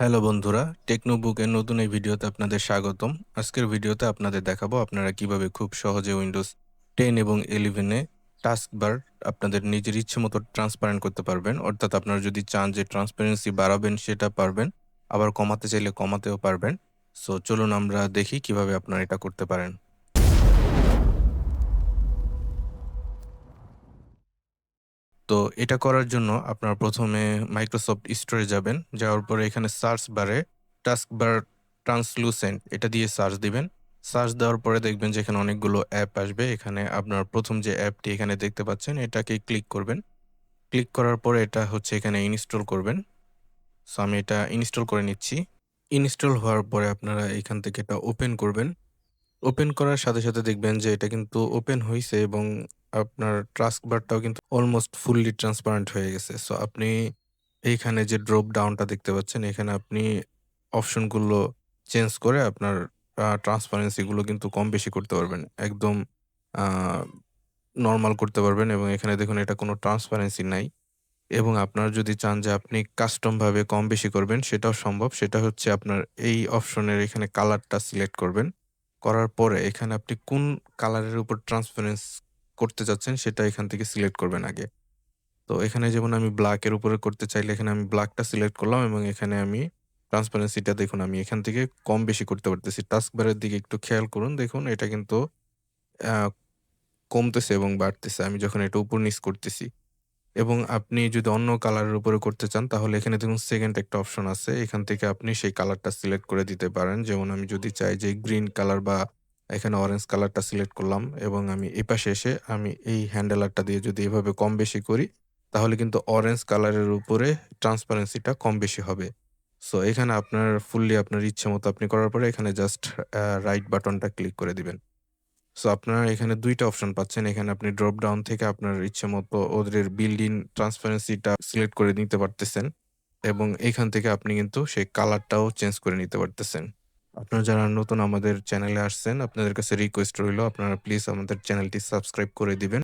Hello বন্ধুরা, টেকনোবুকের নতুন এই ভিডিওতে আপনাদের স্বাগতম। আজকের ভিডিওতে আপনাদের দেখাবো আপনারা কিভাবে খুব সহজে উইন্ডোজ 10 এবং 11 এ টাস্কবার আপনাদের নিজের ইচ্ছে মতো ট্রান্সপারেন্ট করতে পারবেন। অর্থাৎ আপনারা যদি চান যে ট্রান্সপারেন্সি বাড়াবেন সেটা পারবেন, আবার কমাতে চাইলে কমাতেও পারবেন। সো চলুন আমরা দেখি কিভাবে আপনারা এটা করতে পারেন। তো এটা করার জন্য আপনারা প্রথমে মাইক্রোসফট স্টোরে যাবেন। যাওয়ার পরে এখানে সার্চ বারে টাস্কবার ট্রান্সলুসেন্ট এটা দিয়ে সার্চ দিবেন। সার্চ দেওয়ার পরে দেখবেন যে এখানে অনেকগুলো অ্যাপ আসবে। এখানে আপনার প্রথম যে অ্যাপটি এখানে দেখতে পাচ্ছেন এটাকে ক্লিক করবেন। ক্লিক করার পরে এটা হচ্ছে এখানে ইনস্টল করবেন। সো আমি এটা ইনস্টল করে নিচ্ছি। ইনস্টল হওয়ার পরে আপনারা এখান থেকে এটা ওপেন করবেন। ওপেন করার সাথে দেখবেন যে এটা কিন্তু ওপেন হইছে এবং আপনার টাস্কবারটাও কিন্তু অলমোস্ট ফুললি ট্রান্সপারেন্ট হয়ে গেছে। সো আপনি এইখানে যে ড্রপ ডাউনটা দেখতে পাচ্ছেন, এখানে আপনি অপশনগুলো চেঞ্জ করে আপনার ট্রান্সপারেন্সি গুলো কিন্তু কম বেশি করতে পারবেন। একদম আ নরমাল করতে পারবেন এবং এখানে দেখুন এটা কোনো ট্রান্সপারেন্সি নাই। এবং আপনারা যদি চান যে আপনি কাস্টম ভাবে কম বেশি করবেন সেটাও সম্ভব। সেটা হচ্ছে আপনার এই অপশনের এখানে কালারটা সিলেক্ট করবেন। করার পরে এখানে আপনি কোন কালারের উপর ট্রান্সপারেন্স করতে চাচ্ছেন সেটা এখান থেকে সিলেক্ট করবেন আগে। তো এখানে যেমন আমি ব্লাক এর উপরে করতে চাইলে এখানে আমি ব্লাকটা সিলেক্ট করলাম এবং এখানে আমি ট্রান্সপারেন্সিটা দেখুন আমি এখান থেকে কম বেশি করতে পারতেছি। টাস্কবারের দিকে একটু খেয়াল করুন। দেখুন এটা কিন্তু আ কমতেছে এবং বাড়তেছে আমি যখন এটা উপর নিচ করতেছি। এবং আপনি যদি অন্য কালারের উপরে করতে চান তাহলে এখানে দেখুন সেকেন্ড একটা অপশন আছে। এখান থেকে আপনি সেই কালারটা সিলেক্ট করে দিতে পারেন। যেমন আমি যদি চাই যে গ্রিন কালার বা এখানে অরেঞ্জ কালারটা সিলেক্ট করলাম এবং আমি এপাশে এসে আমি এই হ্যান্ডেলারটা দিয়ে যদি এভাবে কম বেশি করি, তাহলে কিন্তু অরেঞ্জ কালারের উপরে ট্রান্সপারেন্সিটা কম বেশি হবে। সো এখানে আপনার ফুললি আপনার ইচ্ছেমতো আপনি করার পরে এখানে জাস্ট রাইট বাটনটা ক্লিক করে দিবেন। সো আপনারা এখানে ২ টা অপশন পাচ্ছেন। এখানে আপনি ড্রপ ডাউন থেকে আপনার ইচ্ছেমতো ওদের বিল্ড ইন ট্রান্সপারেন্সি টা সিলেক্ট করে নিতে পারতেছেন এবং এখান থেকে আপনি কিন্তু সেই কালারটাও চেঞ্জ করে নিতে পারতেছেন। আপনারা যারা নতুন আমাদের চ্যানেলে আসছেন, আপনাদের কাছে রিকোয়েস্ট রইলো আপনারা প্লিজ আমাদের চ্যানেলটি সাবস্ক্রাইব করে দিবেন।